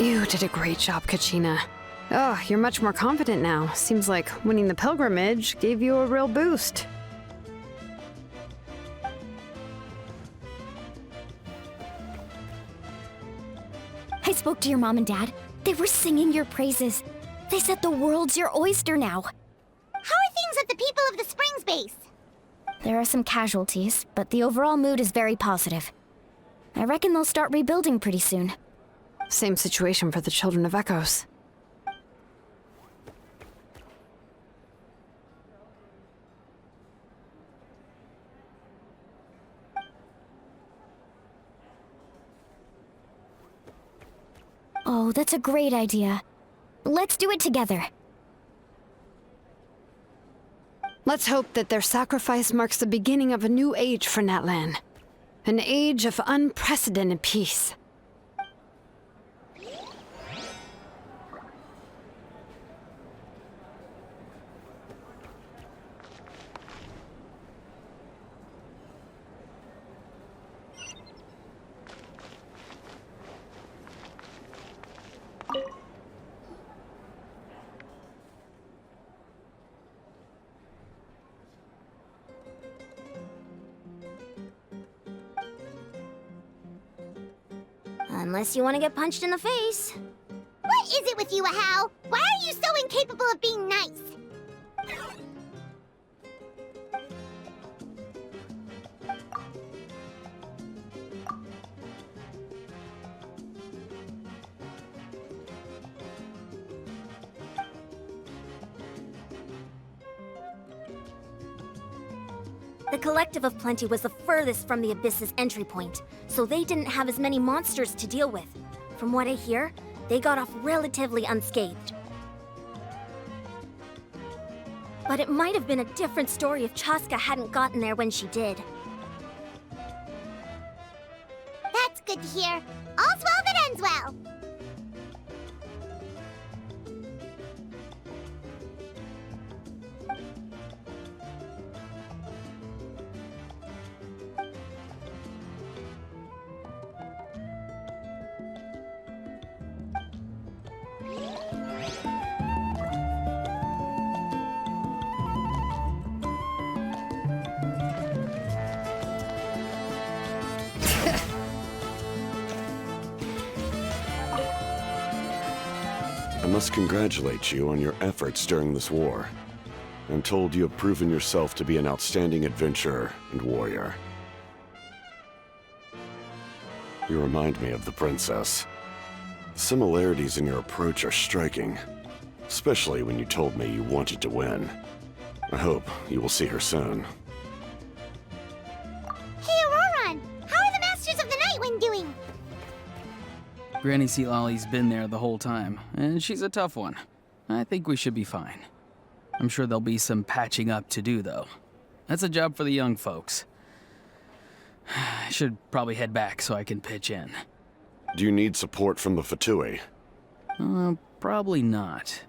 You did a great job, Kachina. Oh, you're much more confident now. Seems like winning the pilgrimage gave you a real boost. I spoke to your mom and dad. They were singing your praises. They said the world's your oyster now. How are things at the People of the Springs base? There are some casualties, but the overall mood is very positive. I reckon they'll start rebuilding pretty soon. Same situation for the Children of Echoes. Oh, that's a great idea. Let's do it together. Let's hope that their sacrifice marks the beginning of a new age for Natlan. An age of unprecedented peace. Unless you want to get punched in the face. What is it with you, Ahau? Why are you so incapable of being nice? The Collective of Plenty was the furthest from the Abyss's entry point, so they didn't have as many monsters to deal with. From what I hear, they got off relatively unscathed. But it might have been a different story if Chaska hadn't gotten there when she did. That's good to hear. All's well that ends well. I must congratulate you on your efforts during this war. I'm told you have proven yourself to be an outstanding adventurer and warrior. You remind me of the princess. Similarities in your approach are striking, especially when you told me you wanted to win. I hope you will see her soon. Hey, Auroron! How are the Masters of the Nightwind doing? Granny Sealolly's been there the whole time, and she's a tough one. I think we should be fine. I'm sure there'll be some patching up to do, though. That's a job for the young folks. I should probably head back so I can pitch in. Do you need support from the Fatui? Probably not.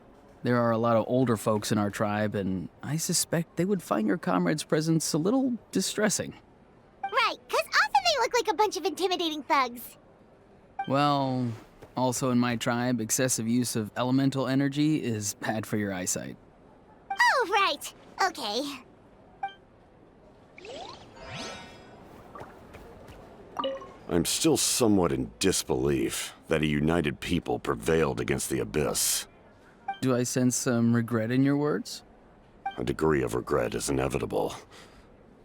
There are a lot of older folks in our tribe, and I suspect they would find your comrade's presence a little distressing. Right, 'cause often they look like a bunch of intimidating thugs. Well, also in my tribe, excessive use of elemental energy is bad for your eyesight. Oh, right. Okay. I'm still somewhat in disbelief that a united people prevailed against the Abyss. Do I sense some regret in your words? A degree of regret is inevitable.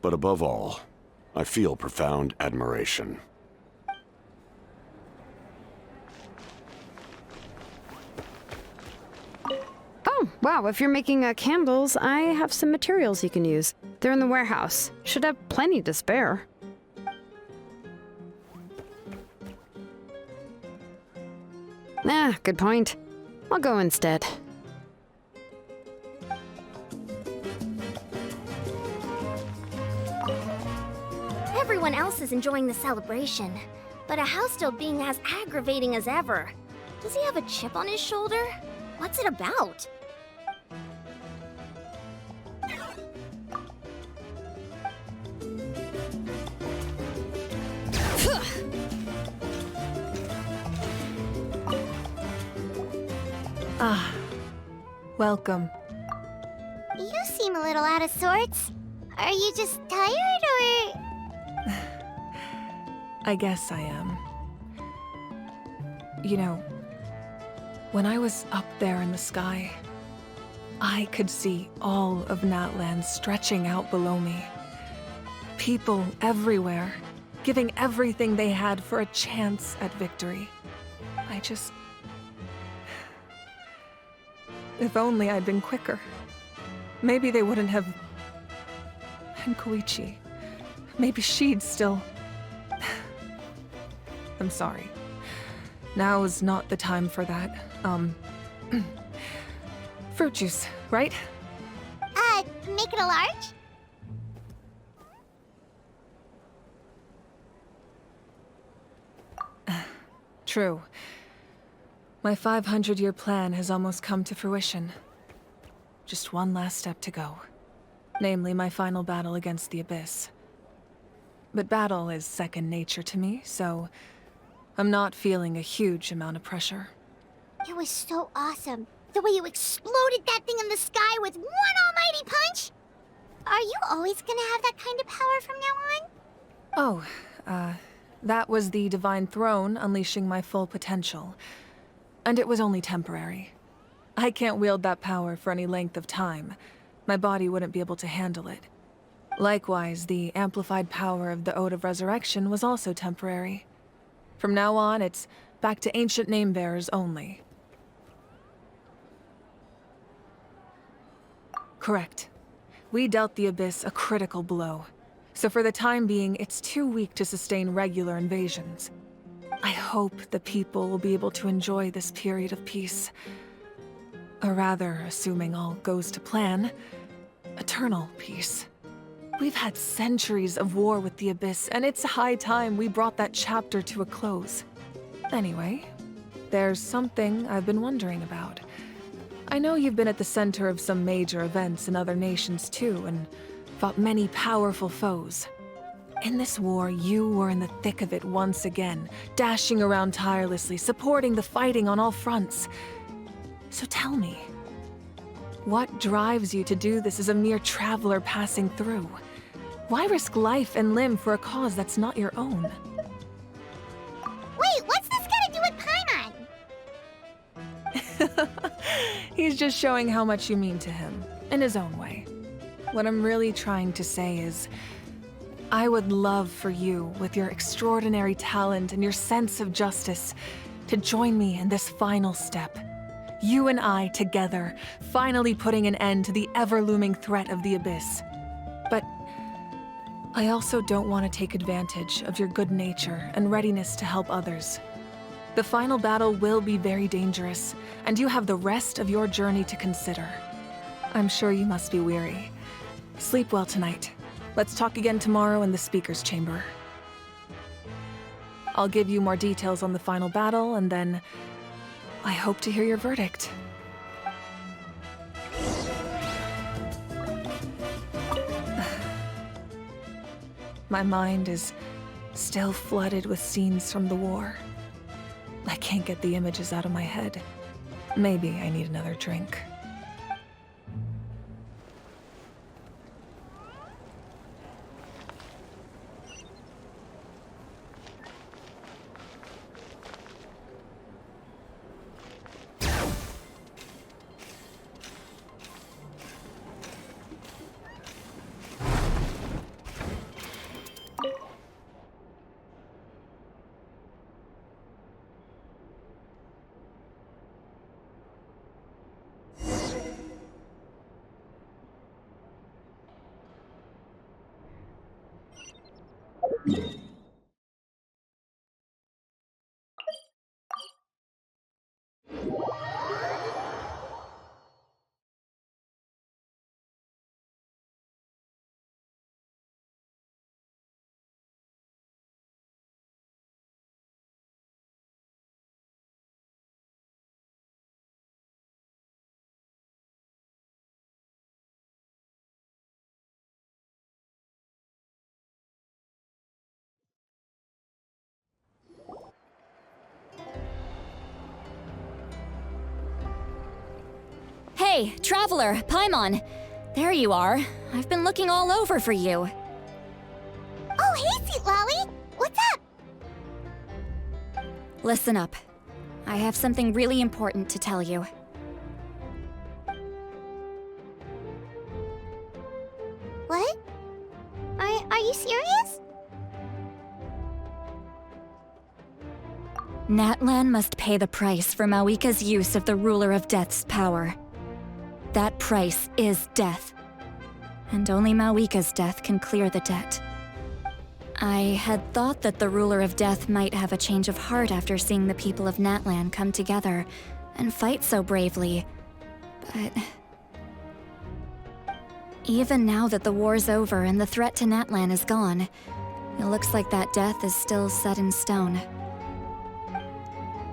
But above all, I feel profound admiration. Oh, wow, if you're making candles, I have some materials you can use. They're in the warehouse. Should have plenty to spare. Ah, good point. I'll go instead. Everyone else is enjoying the celebration, but Ahau's still being as aggravating as ever. Does he have a chip on his shoulder? What's it about? Ah, welcome. You seem a little out of sorts. Are you just tired, or...? I guess I am. You know, when I was up there in the sky, I could see all of Natlan stretching out below me. People everywhere, giving everything they had for a chance at victory. If only I'd been quicker. Maybe they wouldn't have... And Koichi. Maybe she'd still... I'm sorry. Now is not the time for that. Fruit juice, right? Make it a large? True. My 500-year plan has almost come to fruition. Just one last step to go. Namely, my final battle against the Abyss. But battle is second nature to me, so I'm not feeling a huge amount of pressure. It was so awesome. The way you exploded that thing in the sky with one almighty punch! Are you always gonna have that kind of power from now on? Oh, that was the Divine Throne unleashing my full potential. And it was only temporary. I can't wield that power for any length of time. My body wouldn't be able to handle it. Likewise, the amplified power of the Ode of Resurrection was also temporary. From now on, it's back to ancient name-bearers only. Correct. We dealt the Abyss a critical blow. So for the time being, it's too weak to sustain regular invasions. I hope the people will be able to enjoy this period of peace. Or rather, assuming all goes to plan, eternal peace. We've had centuries of war with the Abyss, and it's high time we brought that chapter to a close. Anyway, there's something I've been wondering about. I know you've been at the center of some major events in other nations too, and fought many powerful foes. In this war, you were in the thick of it once again, dashing around tirelessly, supporting the fighting on all fronts. So tell me, what drives you to do this as a mere traveler passing through? Why risk life and limb for a cause that's not your own? Wait, what's this got to do with Paimon? He's just showing how much you mean to him, in his own way. What I'm really trying to say is, I would love for you, with your extraordinary talent and your sense of justice, to join me in this final step. You and I together, finally putting an end to the ever-looming threat of the Abyss. But I also don't want to take advantage of your good nature and readiness to help others. The final battle will be very dangerous, and you have the rest of your journey to consider. I'm sure you must be weary. Sleep well tonight. Let's talk again tomorrow in the speaker's chamber. I'll give you more details on the final battle, and then I hope to hear your verdict. My mind is still flooded with scenes from the war. I can't get the images out of my head. Maybe I need another drink. Hey, Traveler, Paimon. There you are. I've been looking all over for you. Oh, hey, Sweet Lolly! What's up? Listen up. I have something really important to tell you. What? Are you serious? Natlan must pay the price for Mawika's use of the Ruler of Death's power. That price is death. And only Mawika's death can clear the debt. I had thought that the Ruler of Death might have a change of heart after seeing the people of Natlan come together and fight so bravely, but... Even now that the war's over and the threat to Natlan is gone, it looks like that death is still set in stone.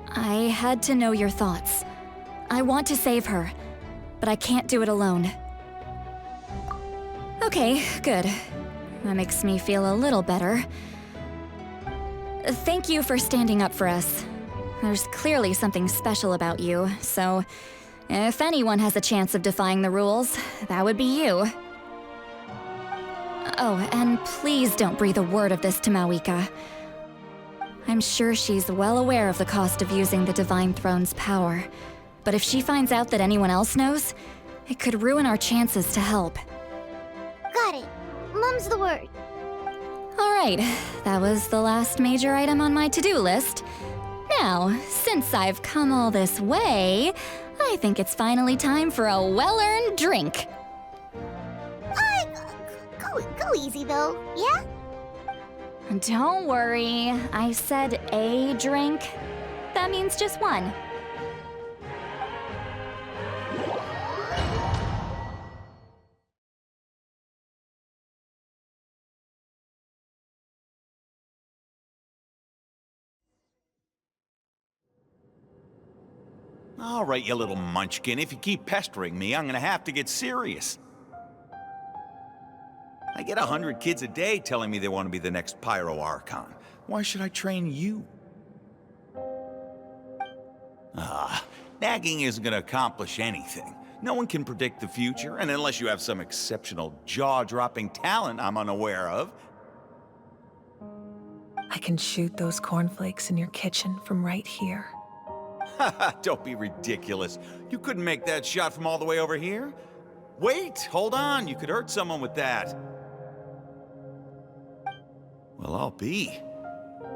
I had to know your thoughts. I want to save her, but I can't do it alone. Okay, good. That makes me feel a little better. Thank you for standing up for us. There's clearly something special about you, so if anyone has a chance of defying the rules, that would be you. Oh, and please don't breathe a word of this to Mawika. I'm sure she's well aware of the cost of using the Divine Throne's power, but if she finds out that anyone else knows, it could ruin our chances to help. Got it. Mum's the word. All right, that was the last major item on my to-do list. Now, since I've come all this way, I think it's finally time for a well-earned drink. Go easy though, yeah? Don't worry, I said a drink. That means just one. All right, you little munchkin. If you keep pestering me, I'm gonna have to get serious. I get 100 kids a day telling me they want to be the next Pyro Archon. Why should I train you? Nagging isn't gonna accomplish anything. No one can predict the future, and unless you have some exceptional jaw-dropping talent I'm unaware of. I can shoot those cornflakes in your kitchen from right here. Don't be ridiculous. You couldn't make that shot from all the way over here? Wait, hold on. You could hurt someone with that. Well, I'll be.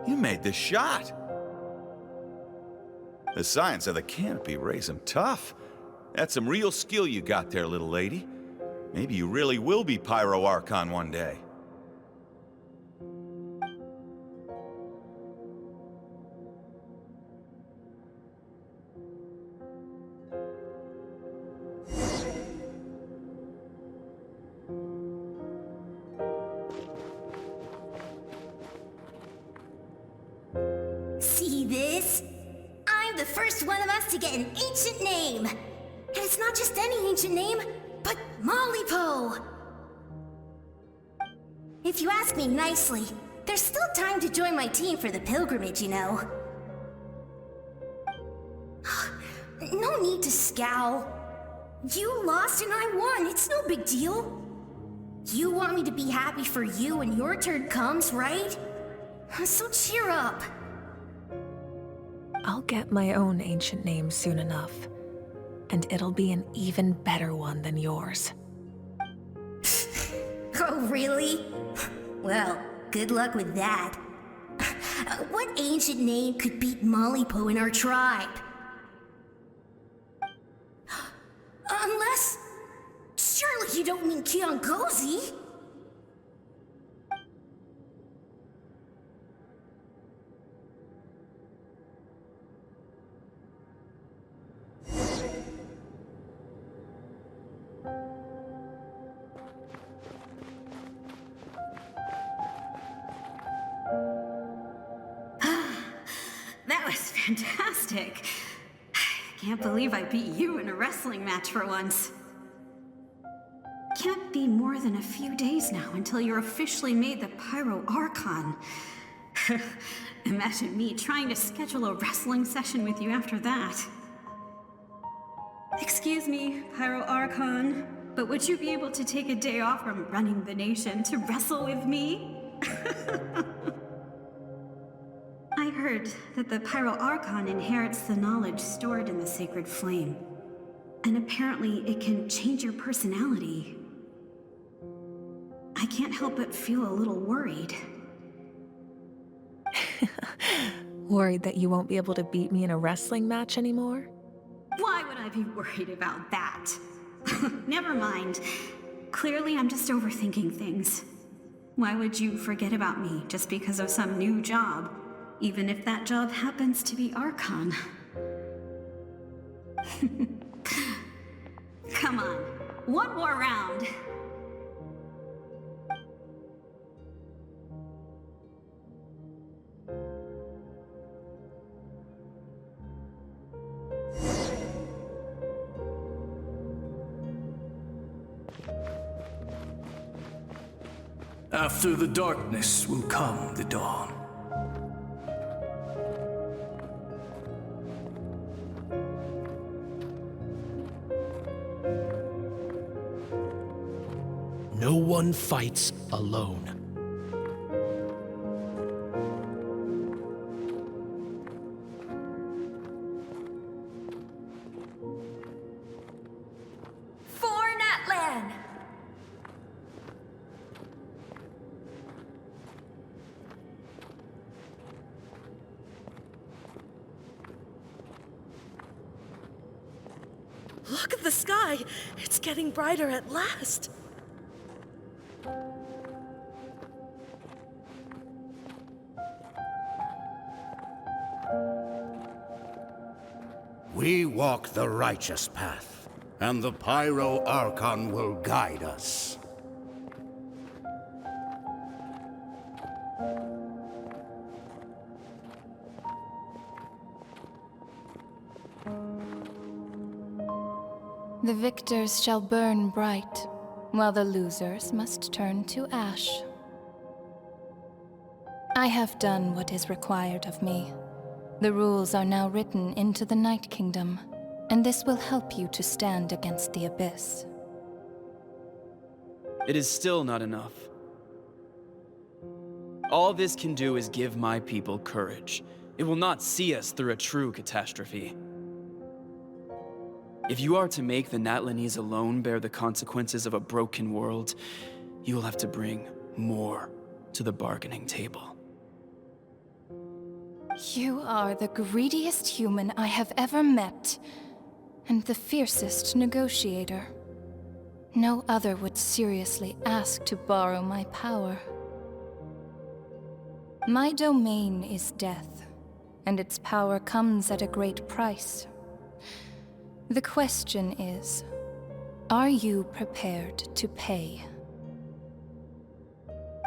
You made this shot. The science of the canopy raised him tough. That's some real skill you got there, little lady. Maybe you really will be Pyro Archon one day. See this? I'm the first one of us to get an ancient name. And it's not just any ancient name, but Mollypo. If you ask me nicely, there's still time to join my team for the pilgrimage, you know. No need to scowl. You lost and I won, it's no big deal. You want me to be happy for you when your turn comes, right? So cheer up. I'll get my own ancient name soon enough, and it'll be an even better one than yours. Oh, really? Well, good luck with that. What ancient name could beat Mollypo in our tribe? Unless... surely you don't mean Kiangozi? That was fantastic. Can't believe I beat you in a wrestling match for once. Can't be more than a few days now until you're officially made the Pyro Archon. Imagine me trying to schedule a wrestling session with you after that. Excuse me, Pyro Archon, but would you be able to take a day off from running the nation to wrestle with me? I heard that the Pyro Archon inherits the knowledge stored in the sacred flame. And apparently it can change your personality. I can't help but feel a little worried. Worried that you won't be able to beat me in a wrestling match anymore? Why would I be worried about that? Never mind. Clearly I'm just overthinking things. Why would you forget about me just because of some new job? Even if that job happens to be Archon. Come on, one more round. After the darkness will come the dawn. No one fights alone. For Natlan! Look at the sky! It's getting brighter at last! We walk the righteous path, and the Pyro Archon will guide us. The victors shall burn bright, while the losers must turn to ash. I have done what is required of me. The rules are now written into the Night Kingdom, and this will help you to stand against the Abyss. It is still not enough. All this can do is give my people courage. It will not see us through a true catastrophe. If you are to make the Natlanese alone bear the consequences of a broken world, you will have to bring more to the bargaining table. You are the greediest human I have ever met, and the fiercest negotiator. No other would seriously ask to borrow my power. My domain is death, and its power comes at a great price. The question is, are you prepared to pay?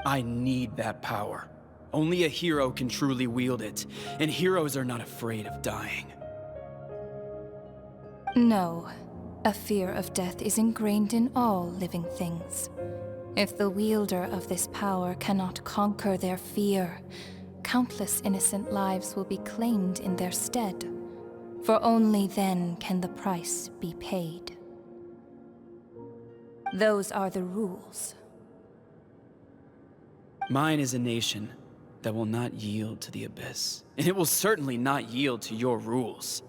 I need that power. Only a hero can truly wield it, and heroes are not afraid of dying. No. A fear of death is ingrained in all living things. If the wielder of this power cannot conquer their fear, countless innocent lives will be claimed in their stead. For only then can the price be paid. Those are the rules. Mine is a nation that will not yield to the Abyss, and it will certainly not yield to your rules.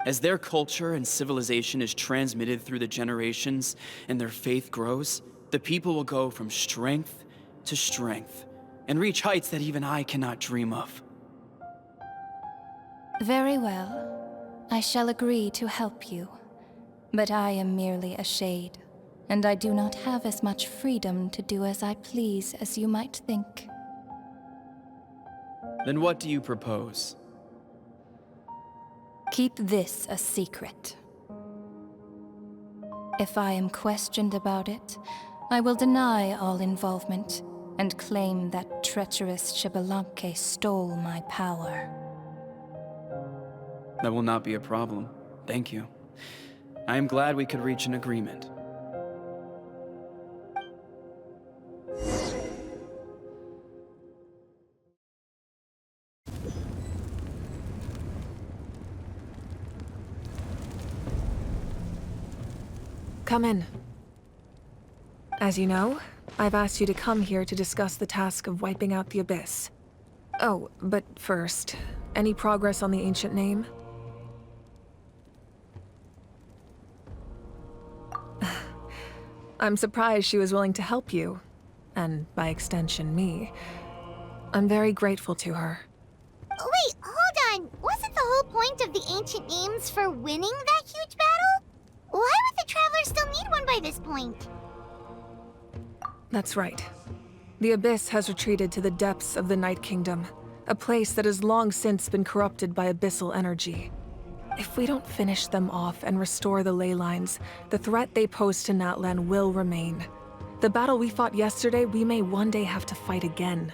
As their culture and civilization is transmitted through the generations and their faith grows, the people will go from strength to strength and reach heights that even I cannot dream of. Very well. I shall agree to help you. But I am merely a shade, and I do not have as much freedom to do as I please as you might think. Then what do you propose? Keep this a secret. If I am questioned about it, I will deny all involvement and claim that treacherous Xbalanque stole my power. That will not be a problem. Thank you. I am glad we could reach an agreement. Come in. As you know, I've asked you to come here to discuss the task of wiping out the Abyss. Oh, but first, any progress on the ancient name? I'm surprised she was willing to help you, and by extension, me. I'm very grateful to her. Wait, hold on. Wasn't the whole point of the ancient names for winning that huge battle? Why would the Travelers still need one by this point? That's right. The Abyss has retreated to the depths of the Night Kingdom, a place that has long since been corrupted by abyssal energy. If we don't finish them off and restore the ley lines, the threat they pose to Natlan will remain. The battle we fought yesterday, we may one day have to fight again.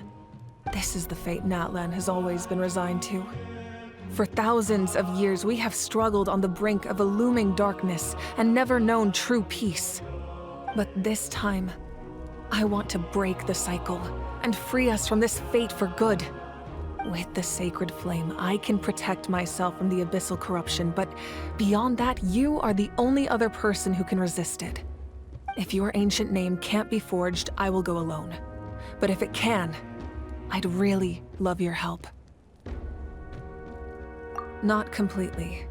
This is the fate Natlan has always been resigned to. For thousands of years, we have struggled on the brink of a looming darkness and never known true peace. But this time, I want to break the cycle and free us from this fate for good. With the sacred flame, I can protect myself from the abyssal corruption, but beyond that, you are the only other person who can resist it. If your ancient name can't be forged, I will go alone. But if it can, I'd really love your help. Not completely.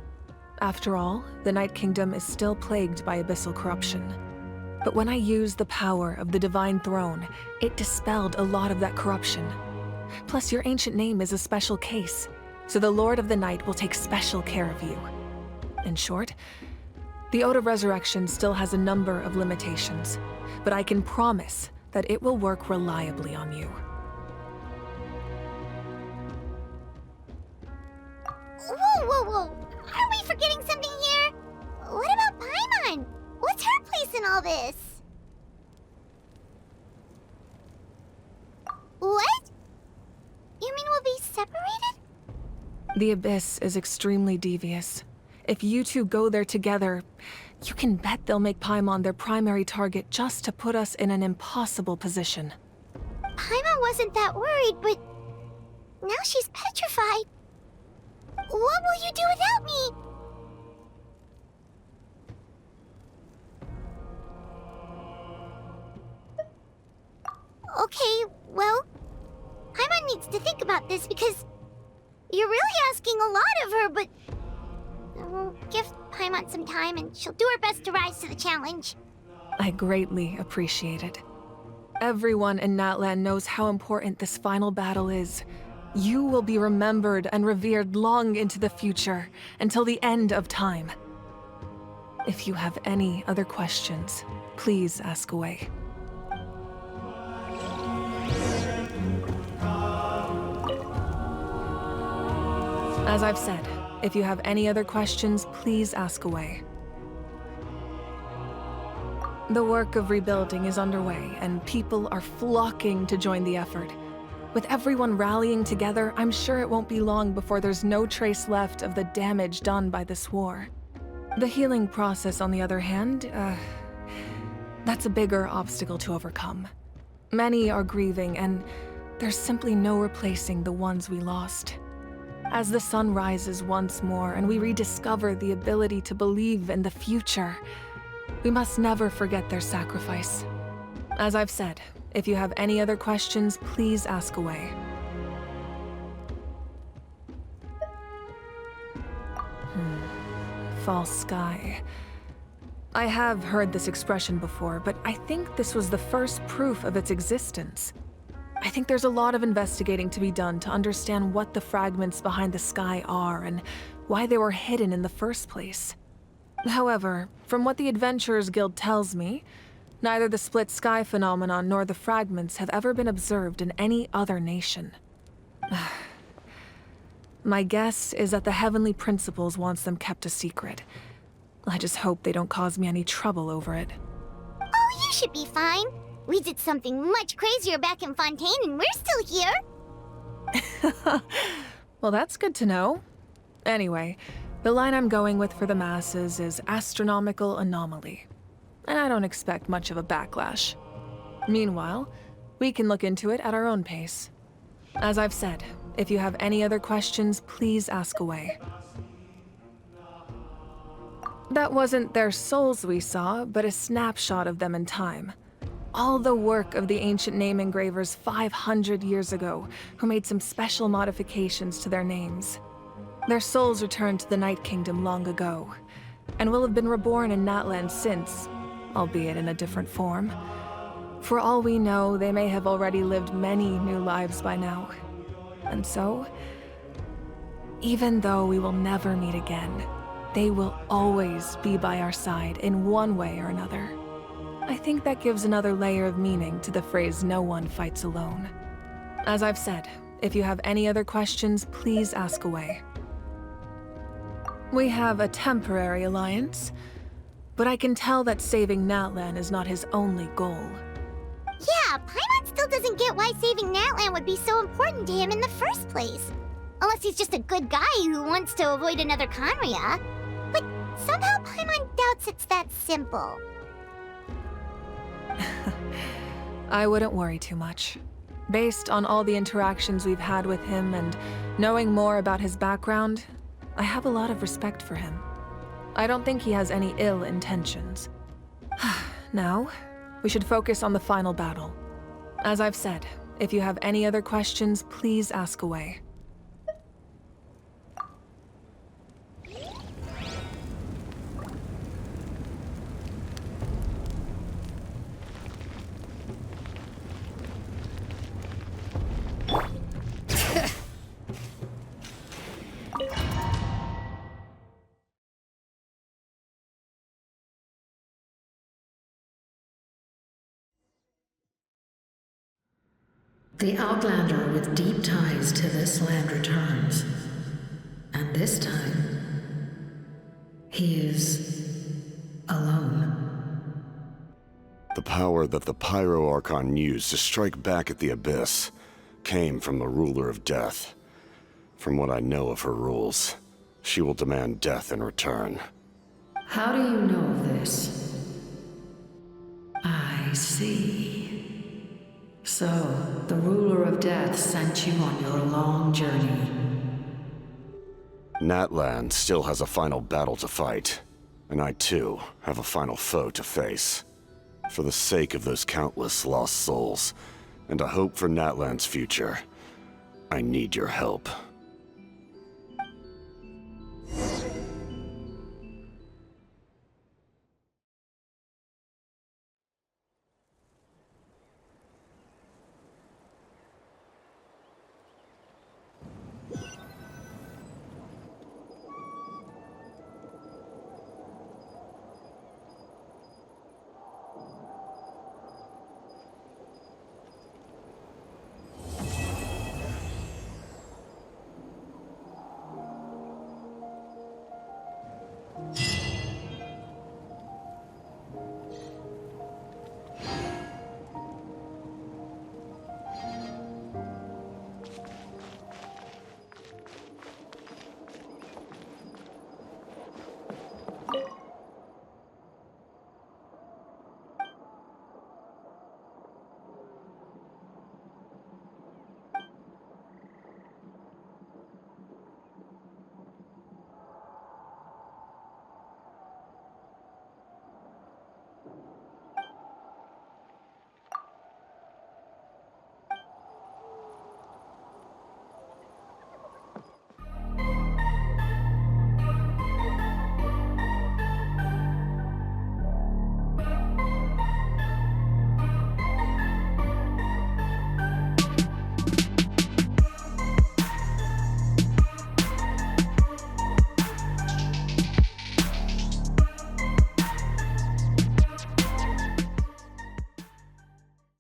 After all, the Night Kingdom is still plagued by abyssal corruption. But when I used the power of the Divine Throne, it dispelled a lot of that corruption. Plus, your ancient name is a special case, so the Lord of the Night will take special care of you. In short, the Ode of Resurrection still has a number of limitations, but I can promise that it will work reliably on you. Whoa, whoa, whoa! Are we forgetting something here? What about Paimon? What's her place in all this? What? You mean we'll be separated? The Abyss is extremely devious. If you two go there together, you can bet they'll make Paimon their primary target just to put us in an impossible position. Paimon wasn't that worried, but now she's petrified. What will you do without me? Okay, well, Paimon needs to think about this because you're really asking a lot of her, but we'll give Paimon some time and she'll do her best to rise to the challenge. I greatly appreciate it. Everyone in Natlan knows how important this final battle is. You will be remembered and revered long into the future, until the end of time. If you have any other questions, please ask away. As I've said, if you have any other questions, please ask away. The work of rebuilding is underway, and people are flocking to join the effort. With everyone rallying together, I'm sure it won't be long before there's no trace left of the damage done by this war. The healing process, on the other hand, that's a bigger obstacle to overcome. Many are grieving, and there's simply no replacing the ones we lost. As the sun rises once more and we rediscover the ability to believe in the future, we must never forget their sacrifice. As I've said, if you have any other questions, please ask away. False sky. I have heard this expression before, but I think this was the first proof of its existence. I think there's a lot of investigating to be done to understand what the fragments behind the sky are and why they were hidden in the first place. However, from what the Adventurers Guild tells me, neither the split sky phenomenon nor the fragments have ever been observed in any other nation. My guess is that the Heavenly Principles wants them kept a secret. I just hope they don't cause me any trouble over it. Oh, you should be fine. We did something much crazier back in Fontaine and we're still here. Well, that's good to know. Anyway, the line I'm going with for the masses is astronomical anomaly. And I don't expect much of a backlash. Meanwhile, we can look into it at our own pace. As I've said, if you have any other questions, please ask away. That wasn't their souls we saw, but a snapshot of them in time. All the work of the ancient name engravers 500 years ago, who made some special modifications to their names. Their souls returned to the Night Kingdom long ago, and will have been reborn in Natlan since, albeit in a different form. For all we know, they may have already lived many new lives by now. And so, even though we will never meet again, they will always be by our side in one way or another. I think that gives another layer of meaning to the phrase "no one fights alone." As I've said, if you have any other questions, please ask away. We have a temporary alliance, but I can tell that saving Natlan is not his only goal. Yeah, Paimon still doesn't get why saving Natlan would be so important to him in the first place. Unless he's just a good guy who wants to avoid another Khaenri'ah. But somehow Paimon doubts it's that simple. I wouldn't worry too much. Based on all the interactions we've had with him and knowing more about his background, I have a lot of respect for him. I don't think he has any ill intentions. Now, we should focus on the final battle. As I've said, if you have any other questions, please ask away. The Outlander with deep ties to this land returns. And this time, he is alone. The power that the Pyro Archon used to strike back at the Abyss came from the Ruler of Death. From what I know of her rules, she will demand death in return. How do you know of this? I see. So, the Ruler of Death sent you on your long journey. Natlan still has a final battle to fight, and I too have a final foe to face. For the sake of those countless lost souls, and a hope for Natlan's future, I need your help.